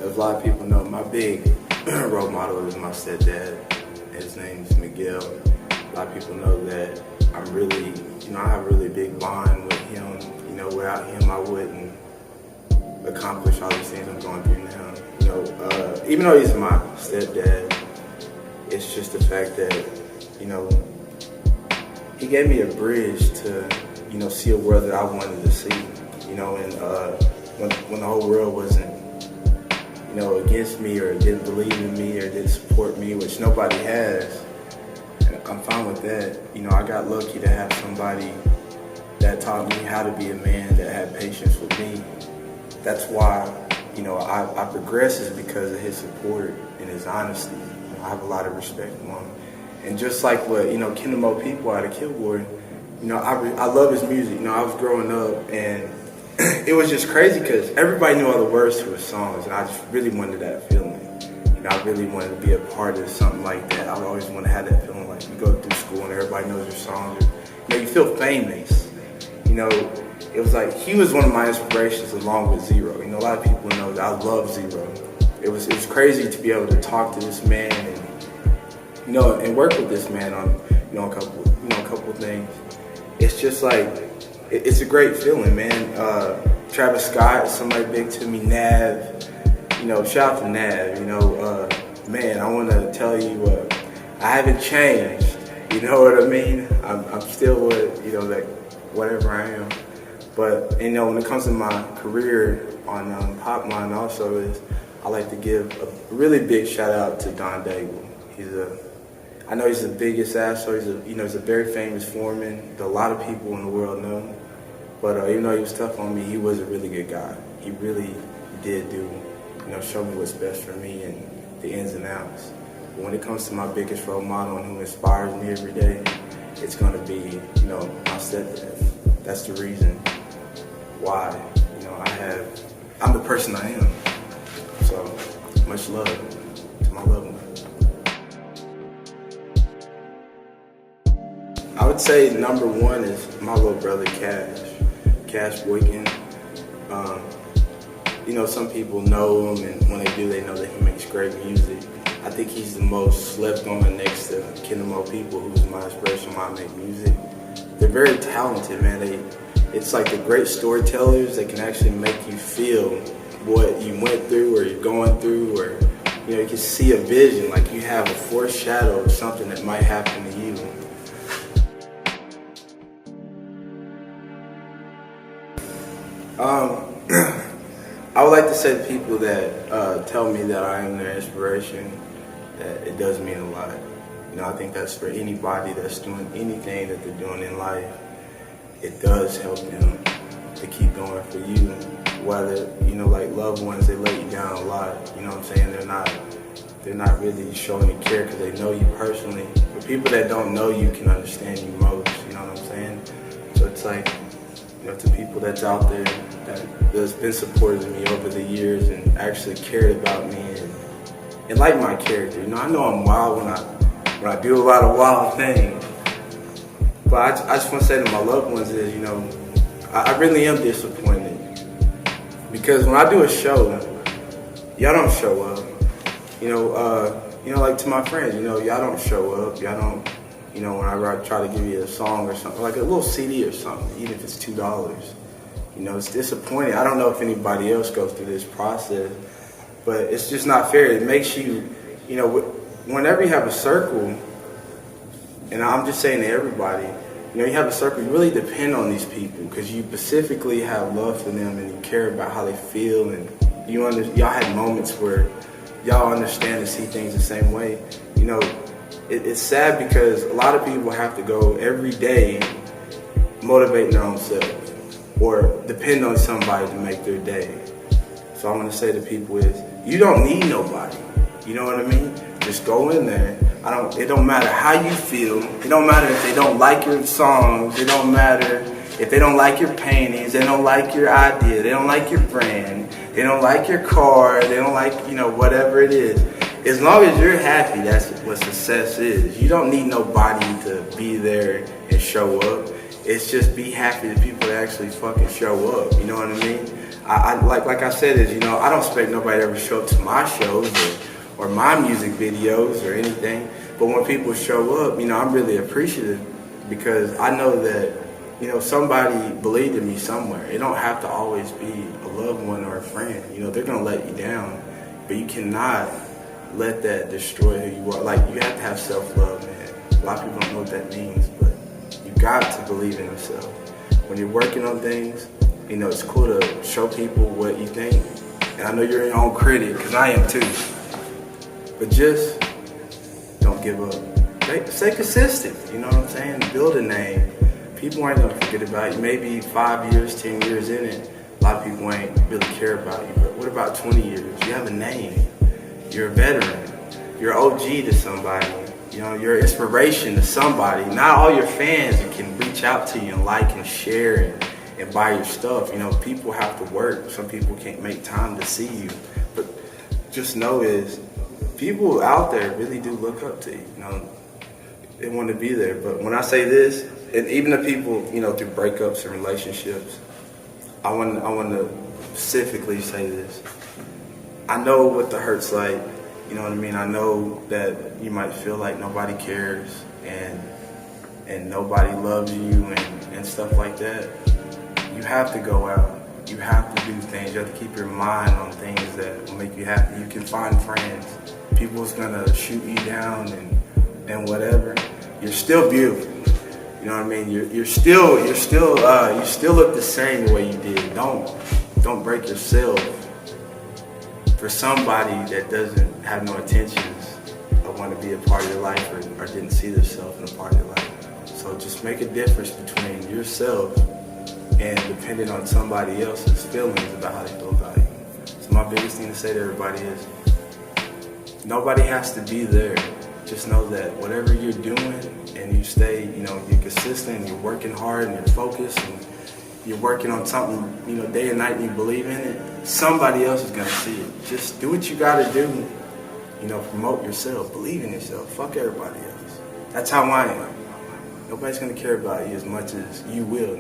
Because a lot of people know my big role model is my stepdad. His name's Markell. A lot of people know that I'm really, I have a really big bond with him. Without him, I wouldn't accomplish all these things I'm going through now. Even though he's my stepdad, it's just the fact that, he gave me a bridge to, see a world that I wanted to see. And when the whole world wasn't, against me or didn't believe in me or didn't support me, which nobody has. And I'm fine with that. I got lucky to have somebody that taught me how to be a man, that had patience with me. That's why, I progress is because of his support and his honesty. I have a lot of respect for him. And just like what, Kingdom of People out of Kilgore, I love his music. I was growing up and it was just crazy because everybody knew all the words to his songs, and I just really wanted that feeling. I really wanted to be a part of something like that. I always wanted to have that feeling like you go through school and everybody knows your songs. You feel famous. It was like he was one of my inspirations along with Zero. A lot of people know that I love Zero. It was crazy to be able to talk to this man and and work with this man on a couple of things. It's just like. It's a great feeling, man. Travis Scott, somebody big to me. Nav, shout out to Nav. Man, I want to tell you, I haven't changed. You know what I mean? I'm still like whatever I am. But when it comes to my career on Popline, also I like to give a really big shout out to Don Daigle. I know he's the biggest asshole. He's a very famous foreman that a lot of people in the world know. But even though he was tough on me, he was a really good guy. He really did do, show me what's best for me and the ins and outs. But when it comes to my biggest role model and who inspires me every day, it's going to be, my stepdad. That's the reason why, I'm the person I am. So much love to my loved one. I would say number one is my little brother Cash Boykin. Some people know him, and when they do, they know that he makes great music. I think he's the most slept on next to Kingdom of People, who's my inspiration when I make music. They're very talented, man. It's like the great storytellers. They can actually make you feel what you went through or you're going through, or you can see a vision, like you have a foreshadow of something that might happen to you. I would like to say to people that tell me that I am their inspiration, that it does mean a lot. I think that's for anybody that's doing anything that they're doing in life. It does help them to keep going for you. Whether, like loved ones, they let you down a lot. You know what I'm saying? They're not really showing you care because they know you personally. But people that don't know you can understand you most. You know what I'm saying? So it's like, to people that's out there that's been supporting me over the years and actually cared about me and like my character. I know I'm wild when I do a lot of wild things. But I just want to say to my loved ones is, I really am disappointed. Because when I do a show, y'all don't show up. Like to my friends, y'all don't show up. Y'all don't, whenever I try to give you a song or something, like a little CD or something, even if it's $2. It's disappointing. I don't know if anybody else goes through this process, but it's just not fair. It makes you, whenever you have a circle, and I'm just saying to everybody, you have a circle, you really depend on these people because you specifically have love for them and you care about how they feel, and y'all had moments where y'all understand and see things the same way. It's sad because a lot of people have to go every day motivating their own self or depend on somebody to make their day. So I want to say to people is, you don't need nobody. You know what I mean? Just go in there. It don't matter how you feel. It don't matter if they don't like your songs. It don't matter if they don't like your paintings. They don't like your idea. They don't like your brand. They don't like your car. They don't like, whatever it is. As long as you're happy, that's what success is. You don't need nobody to be there and show up. It's just be happy that people actually fucking show up. You know what I mean? I like I said is, I don't expect nobody to ever show up to my shows or my music videos or anything. But when people show up, I'm really appreciative because I know that, somebody believed in me somewhere. It don't have to always be a loved one or a friend. They're gonna let you down, but you cannot let that destroy who you are. Like, you have to have self-love, man. A lot of people don't know what that means, but you got to believe in yourself. When you're working on things, it's cool to show people what you think. And I know you're your own critic, because I am too. But just don't give up. Stay consistent, you know what I'm saying? Build a name. People ain't gonna forget about you. Maybe 5 years, 10 years in it, a lot of people ain't really care about you. But what about 20 years? You have a name. You're a veteran. You're OG to somebody. You're an inspiration to somebody. Not all your fans can reach out to you and like and share and buy your stuff. People have to work. Some people can't make time to see you. But just know is, people out there really do look up to you. They want to be there. But when I say this, and even the people, through breakups and relationships, I want to specifically say this. I know what the hurt's like. You know what I mean? I know that you might feel like nobody cares and nobody loves you and stuff like that. You have to go out. You have to do things. You have to keep your mind on things that will make you happy. You can find friends. People's gonna shoot you down and whatever. You're still beautiful. You know what I mean? You still look the same the way you did. Don't break yourself for somebody that doesn't have no intentions or want to be a part of your life or didn't see themselves in a part of your life. So just make a difference between yourself and depending on somebody else's feelings about how they feel about you. So my biggest thing to say to everybody is, nobody has to be there. Just know that whatever you're doing and you stay, you're consistent, you're working hard and you're focused and you're working on something, day and night and you believe in it, somebody else is going to see it. Just do what you got to do, promote yourself, believe in yourself, fuck everybody else. That's how I am. Nobody's going to care about you as much as you will,